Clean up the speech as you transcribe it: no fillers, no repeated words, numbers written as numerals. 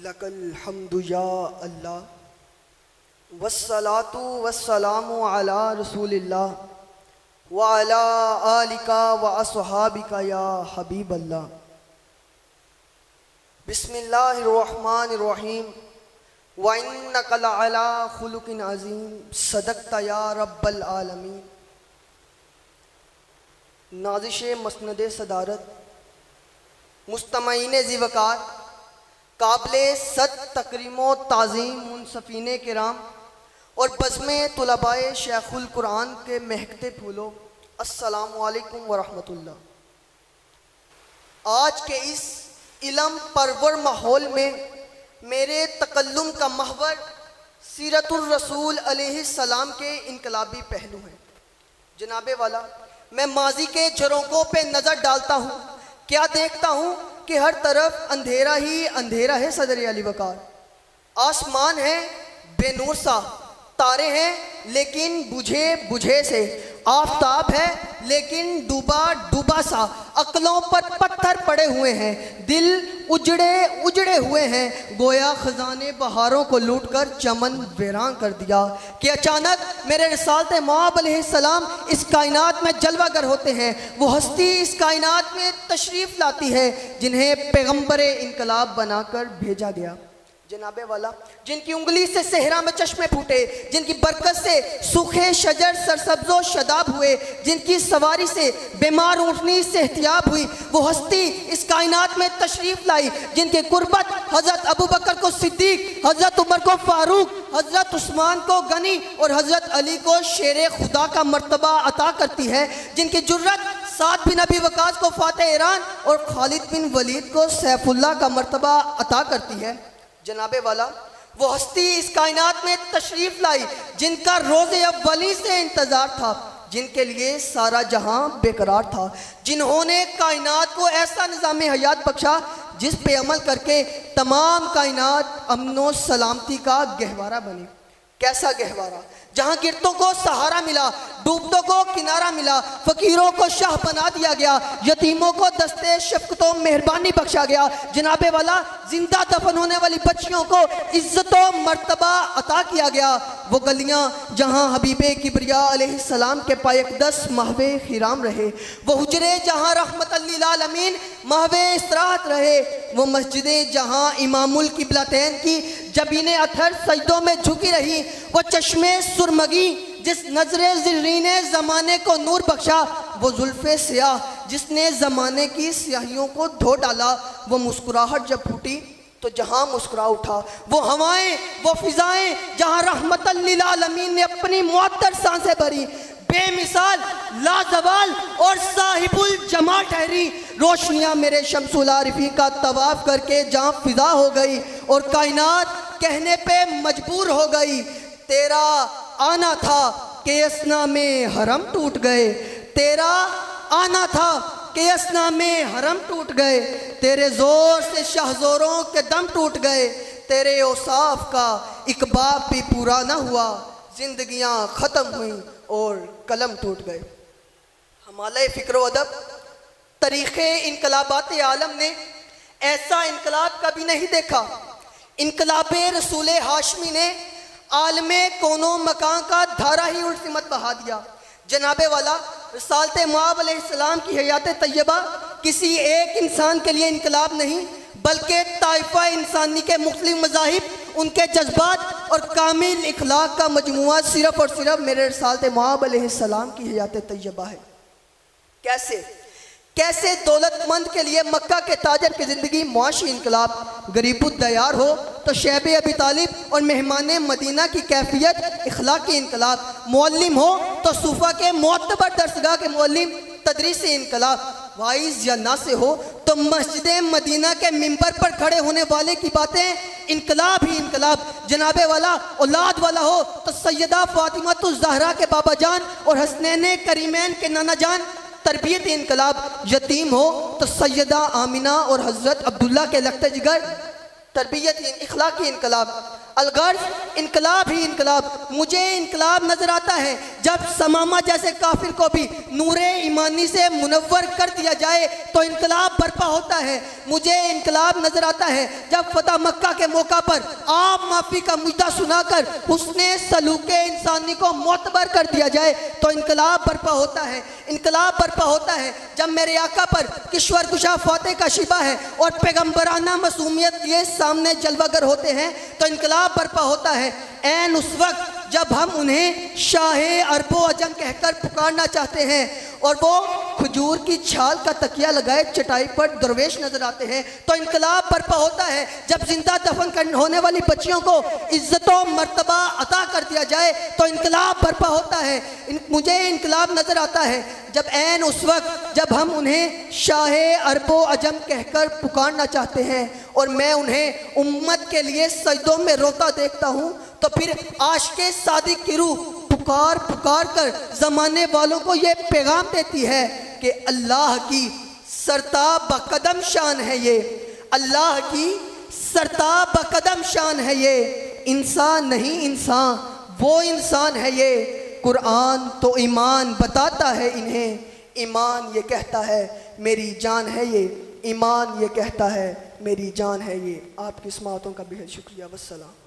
لک الحمد یا اللہ والصلاة والسلام علی رسول اللہ وعلی آلک واصحابک یا حبیب اللہ۔ بسم اللہ الرحمن الرحیم وَإِنَّكَ لَعَلَىٰ خُلُقٍ عَظِيمٍ صدقت یا رب العالمین۔ نازش مسند صدارت، مستمعین ذی وقار، قابل صد تکریم و تعظیم منصفین کرام اور بزم طلباء شیخ القرآن کے مہکتے پھولوں، السلام علیکم ورحمۃ اللہ۔ آج کے اس علم پرور ماحول میں میرے تکلم کا محور سیرت الرسول علیہ السلام کے انقلابی پہلو ہیں۔ جناب والا، میں ماضی کے جھروکوں پہ نظر ڈالتا ہوں، کیا دیکھتا ہوں کہ ہر طرف اندھیرا ہی اندھیرا ہے۔ صدر علی وقار، آسمان ہے بے نور سا، تارے ہیں لیکن بجھے بجھے سے، آفتاب ہے لیکن ڈوبا ڈوبا سا، عقلوں پر پتھر پڑے ہوئے ہیں، دل اجڑے ہوئے ہیں، گویا خزانے بہاروں کو لوٹ کر چمن ویران کر دیا کہ اچانک میرے رسالت مآب علیہ السلام اس کائنات میں جلوہ گر ہوتے ہیں۔ وہ ہستی اس کائنات میں تشریف لاتی ہے جنہیں پیغمبر انقلاب بنا کر بھیجا گیا۔ جناب والا، جن کی انگلی سے صحرا میں چشمے پھوٹے، جن کی برکت سے سوکھے شجر سرسبز و شاداب ہوئے، جن کی سواری سے بیمار اونٹنی صحتیاب ہوئی، وہ ہستی اس کائنات میں تشریف لائی جن کی قربت حضرت ابوبکر کو صدیق، حضرت عمر کو فاروق، حضرت عثمان کو غنی اور حضرت علی کو شیر خدا کا مرتبہ عطا کرتی ہے، جن کی جرت سعد بن ابی وقاص کو فاتح ایران اور خالد بن ولید کو سیف اللہ کا مرتبہ عطا کرتی ہے۔ جناب والا، وہ ہستی اس کائنات میں تشریف لائی جن کا روز اولی سے انتظار تھا، جن کے لیے سارا جہاں بے قرار تھا، جنہوں نے کائنات کو ایسا نظام حیات بخشا جس پہ عمل کر کے تمام کائنات امن و سلامتی کا گہوارہ بنی۔ کیسا گہوارہ؟ جہاں گرتوں کو سہارا ملا، ڈوبتوں کو کنارہ ملا، فقیروں کو شاہ بنا دیا گیا، یتیموں کو دستے شفقت و مہربانی بخشا گیا۔ جناب والا، زندہ دفن ہونے والی بچیوں کو عزت و مرتبہ عطا کیا گیا۔ وہ گلیاں جہاں حبیب کبریا علیہ السلام کے پائے اقدس محو خرام رہے، وہ حجرے جہاں رحمت للعالمین محو استراحت رہے، وہ مسجدیں جہاں امام القبلتین کی جبین اطہر سجدوں میں جھکی رہی، وہ چشمے سرمگی جس نظر زرین زمانے کو نور بخشا، وہ زلف سیاہ جس نے زمانے کی سیاہیوں کو دھو ڈالا، وہ مسکراہٹ جب پھوٹی تو جہاں مسکرا اٹھا، وہ ہوائیں وہ فضائیں جہاں رحمت للعالمین نے اپنی معطر سانسیں بھری، بے مثال لازوال اور صاحب الجمال ٹھہری، روشنیاں میرے شمس العارفین کا طواف کر کے جہاں فضا ہو گئی اور کائنات کہنے پہ مجبور ہو گئی، تیرا آنا تھا کہ اسنا میں حرم ٹوٹ گئے، تیرا آنا تھا کہ اسنا میں حرم ٹوٹ گئے، تیرے زور سے شہزوروں کے دم ٹوٹ گئے، تیرے اوصاف کا ایک باب بھی پورا نہ ہوا، زندگیاں ختم ہوئیں اور قلم ٹوٹ گئے۔ ہمالہ فکر و ادب تاریخ انقلابات عالم نے ایسا انقلاب کبھی نہیں دیکھا۔ انقلاب رسول ہاشمی نے عالم کون و مکان کا دھارا ہی الٹ سمت بہا دیا۔ جناب والا، رسالت مآب علیہ السلام کی حیات طیبہ کسی ایک انسان کے لیے انقلاب نہیں بلکہ طائفہ انسانی کے مختلف مذاہب، ان کے جذبات اور کامل اخلاق کا مجموعہ صرف اور صرف میرے رسالت مآب علیہ السلام کی حیات طیبہ ہے۔ کیسے دولت مند کے لیے مکہ کے تاجر کی زندگی معاشی انقلاب، غریب الدیار ہو تو شیب ابی طالب اور مہمان مدینہ کی کیفیت اخلاقی انقلاب، معلم ہو تو صوفہ کے معتبر درسگاہ کے معلم تدریسی انقلاب، وائز یا ناصح ہو تو مسجد مدینہ کے ممبر پر کھڑے ہونے والے کی باتیں انقلاب ہی انقلاب۔ جناب والا، اولاد والا ہو تو سیدہ فاطمہ الزہرا کے بابا جان اور حسنین کریمین کے نانا جان، تربیت انقلاب۔ یتیم ہو تو سیدہ آمینہ اور حضرت عبداللہ کے لخت جگر، تربیتی اخلاقی انقلاب، الغرض انقلاب ہی انقلاب۔ مجھے انقلاب نظر آتا ہے جب ثمامہ جیسے کافر کو بھی نور ایمانی سے منور کر دیا جائے تو انقلاب برپا ہوتا ہے۔ مجھے انقلاب نظر آتا ہے جب فتح مکہ کے موقع پر آپ معافی کا مجدہ سنا کر حسن سلوک انسانی کو معتبر کر دیا جائے تو انقلاب برپا ہوتا ہے۔ انقلاب برپا ہوتا ہے جب میرے آقا پر کشور کشا فاتح کا شیبہ ہے اور پیغمبرانہ معصومیت یہ سامنے جلوہ گر ہوتے ہیں تو انقلاب برپا ہوتا ہے۔ عین اس وقت جب ہم انہیں شاہ عرب و عجم کہہ کر پکارنا چاہتے ہیں اور وہ کھجور کی چھال کا تکیہ لگائے چٹائی پر درویش نظر آتے ہیں تو انقلاب برپا ہوتا ہے۔ جب زندہ دفن ہونے والی بچیوں کو عزت و مرتبہ عطا کر دیا جائے تو انقلاب برپا ہوتا ہے۔ مجھے انقلاب نظر آتا ہے جب عین اس وقت جب ہم انہیں شاہ عرب و عجم کہہ کر پکارنا چاہتے ہیں اور میں انہیں امت کے لیے سجدوں میں روتا دیکھتا ہوں تو پھر عاشق صادق کی روح پکار پکار کر زمانے والوں کو یہ پیغام دیتی ہے کہ اللہ کی سرتاب بقدم شان ہے یہ، اللہ کی سرتاب بقدم شان ہے یہ، انسان نہیں انسان وہ انسان ہے یہ۔ قرآن تو ایمان بتاتا ہے انہیں، ایمان یہ کہتا ہے میری جان ہے یہ، ایمان یہ کہتا ہے میری جان ہے یہ۔ آپ کی سماعتوں کا بہت شکریہ، والسلام۔